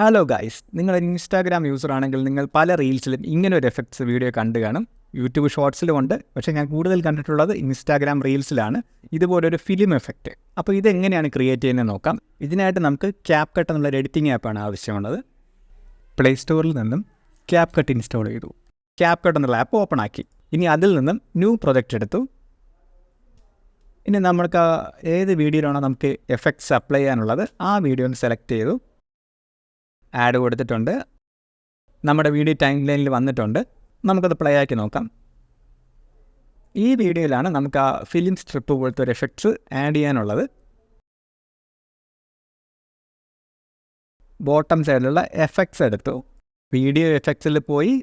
Hello guys, നിങ്ങളൊരു Instagram user ആണെങ്കിൽ നിങ്ങൾ പല റീൽസിലും ഇങ്ങനെ ഒരു എഫക്ട്സ് വീഡിയോ കണ്ടു കാണും. യൂട്യൂബ് ഷോർട്സിലും ഉണ്ട്, പക്ഷേ ഞാൻ കൂടുതൽ കണ്ടിട്ടുള്ളത് ഇൻസ്റ്റാഗ്രാം റീൽസിലാണ് ഇതുപോലൊരു ഫിലിം എഫക്റ്റ്. അപ്പോൾ ഇതെങ്ങനെയാണ് ക്രിയേറ്റ് ചെയ്യുന്നത് നോക്കാം. ഇതിനായിട്ട് നമുക്ക് ക്യാപ്കട്ട് എന്നുള്ളൊരു എഡിറ്റിംഗ് ആപ്പാണ് ആവശ്യമുള്ളത്. പ്ലേ സ്റ്റോറിൽ നിന്നും ക്യാപ്കട്ട് ഇൻസ്റ്റാൾ ചെയ്തു. ക്യാപ്കട്ട് എന്നുള്ള ആപ്പ് ഓപ്പൺ ആക്കി. ഇനി അതിൽ നിന്നും ന്യൂ പ്രൊജക്റ്റ് എടുത്തു. ഇനി നമുക്ക് ഏത് വീഡിയോയിലാണോ നമുക്ക് എഫക്ട്സ് അപ്ലൈ ചെയ്യാനുള്ളത് ആ വീഡിയോ ഒന്ന് സെലക്ട് ചെയ്തു. ആഡ് കൊടുത്തിട്ടുണ്ട്. നമ്മുടെ വീഡിയോ ടൈം ലൈനിൽ വന്നിട്ടുണ്ട്. നമുക്കത് പ്ലേ ആക്കി നോക്കാം. ഈ വീഡിയോയിലാണ് നമുക്ക് ആ ഫിലിം സ്ട്രിപ്പ് പോലത്തെ ഒരു എഫക്ട്സ് ആഡ് ചെയ്യാനുള്ളത്. ബോട്ടം സൈഡിലുള്ള എഫക്ട്സ് എടുത്തു. വീഡിയോ എഫക്ട്സിൽ പോയി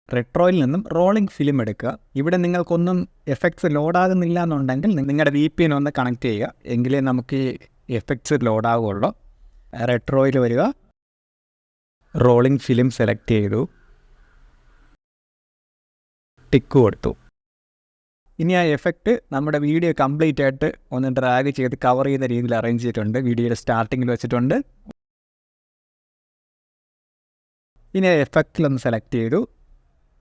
റെട്രോയിൽ നിന്നും റോളിംഗ് ഫിലിം എടുക്കുക. ഇവിടെ നിങ്ങൾക്കൊന്നും എഫക്ട്സ് ലോഡാകുന്നില്ല എന്നുണ്ടെങ്കിൽ നിങ്ങളുടെ VPN ഒന്ന് കണക്ട് ചെയ്യുക, എങ്കിലേ നമുക്ക് ഈ എഫക്ട്സ് ലോഡാകുള്ളൂ. റെട്രോയിൽ വരിക, റോളിംഗ് ഫിലിം സെലക്ട് ചെയ്തു, ടിക്ക് കൊടുത്തു. ഇനി ആ എഫക്റ്റ് നമ്മുടെ വീഡിയോ കംപ്ലീറ്റ് ആയിട്ട് ഒന്ന് ഡ്രാഗ് ചെയ്ത് കവർ ചെയ്യുന്ന രീതിയിൽ അറേഞ്ച് ചെയ്തിട്ടുണ്ട്. വീഡിയോയുടെ സ്റ്റാർട്ടിങ്ങിൽ വെച്ചിട്ടുണ്ട്. ഇനി ആ എഫക്റ്റിലൊന്ന് സെലക്ട് ചെയ്തു.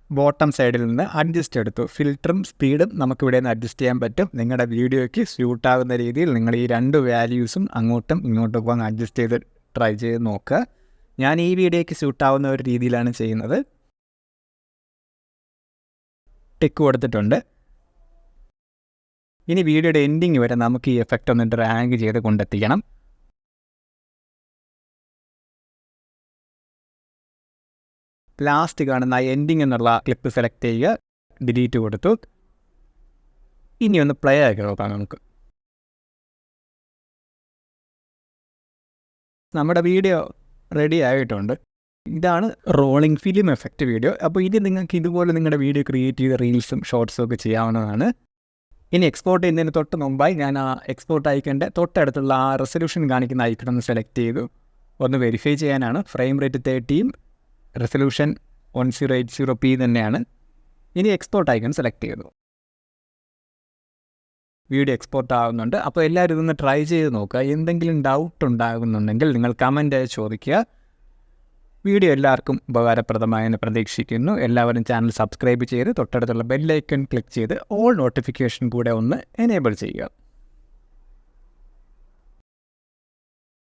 ബോട്ടം സൈഡിൽ നിന്ന് അഡ്ജസ്റ്റ് എടുത്തു. ഫിൽറ്ററും സ്പീഡും നമുക്കിവിടെ നിന്ന് അഡ്ജസ്റ്റ് ചെയ്യാൻ പറ്റും. നിങ്ങളുടെ വീഡിയോയ്ക്ക് സ്യൂട്ടാകുന്ന രീതിയിൽ നിങ്ങൾ ഈ രണ്ട് വാല്യൂസും അങ്ങോട്ടും ഇങ്ങോട്ടും ഒക്കെ അഡ്ജസ്റ്റ് ചെയ്ത് ട്രൈ ചെയ്ത് നോക്കുക. ഞാൻ ഈ വീഡിയോയ്ക്ക് സ്യൂട്ടാവുന്ന ഒരു രീതിയിലാണ് ചെയ്യുന്നത്. ടിക്ക് കൊടുത്തിട്ടുണ്ട്. ഇനി വീഡിയോയുടെ എൻഡിങ് വരെ നമുക്ക് ഈ എഫക്റ്റ് ഒന്ന് ഡ്രാഗ് ചെയ്ത് കൊണ്ടെത്തിക്കണം. ലാസ്റ്റ് കാണുന്ന എൻഡിങ് എന്നുള്ള ക്ലിപ്പ് സെലക്ട് ചെയ്യുക, ഡിലീറ്റ് കൊടുത്തു. ഇനി ഒന്ന് പ്ലേ ആക്കി നോക്കാം. നമുക്ക് നമ്മുടെ വീഡിയോ റെഡി ആയിട്ടുണ്ട്. ഇതാണ് റോളിംഗ് ഫിലിം എഫക്റ്റ് വീഡിയോ. അപ്പോൾ ഇത് നിങ്ങൾക്ക് ഇതുപോലെ നിങ്ങളുടെ വീഡിയോ ക്രിയേറ്റ് ചെയ്ത് റീൽസും ഷോർട്സും ഒക്കെ ചെയ്യാവുന്നതാണ്. ഇനി എക്സ്പോർട്ട് ചെയ്യുന്നതിന് തൊട്ട് മുമ്പായി ഞാൻ ആ എക്സ്പോർട്ട് ഐക്കൻ്റെ തൊട്ടടുത്തുള്ള ആ റെസൊല്യൂഷൻ കാണിക്കുന്ന ഐക്കൺ ഒന്ന് സെലക്ട് ചെയ്തു. ഒന്ന് വെരിഫൈ ചെയ്യാനാണ്. ഫ്രെയിം റേറ്റ് 30, റെസൊല്യൂഷൻ 1080p തന്നെയാണ്. ഇനി എക്സ്പോർട്ട് ഐക്കൺ സെലക്ട് ചെയ്തു. വീഡിയോ എക്സ്പോർട്ട് ആകുന്നുണ്ട്. അപ്പോൾ എല്ലാവരും ഇതൊന്ന് ട്രൈ ചെയ്ത് നോക്കുക. എന്തെങ്കിലും ഡൗട്ട് ഉണ്ടാകുന്നുണ്ടെങ്കിൽ നിങ്ങൾ കമൻറ്റായി ചോദിക്കുക. വീഡിയോ എല്ലാവർക്കും ഉപകാരപ്രദമായെന്ന് പ്രതീക്ഷിക്കുന്നു. എല്ലാവരും ചാനൽ സബ്സ്ക്രൈബ് ചെയ്ത് തൊട്ടടുത്തുള്ള ബെല്ലൈക്കൺ ക്ലിക്ക് ചെയ്ത് ഓൾ നോട്ടിഫിക്കേഷൻ കൂടെ ഒന്ന് എനേബിൾ ചെയ്യുക.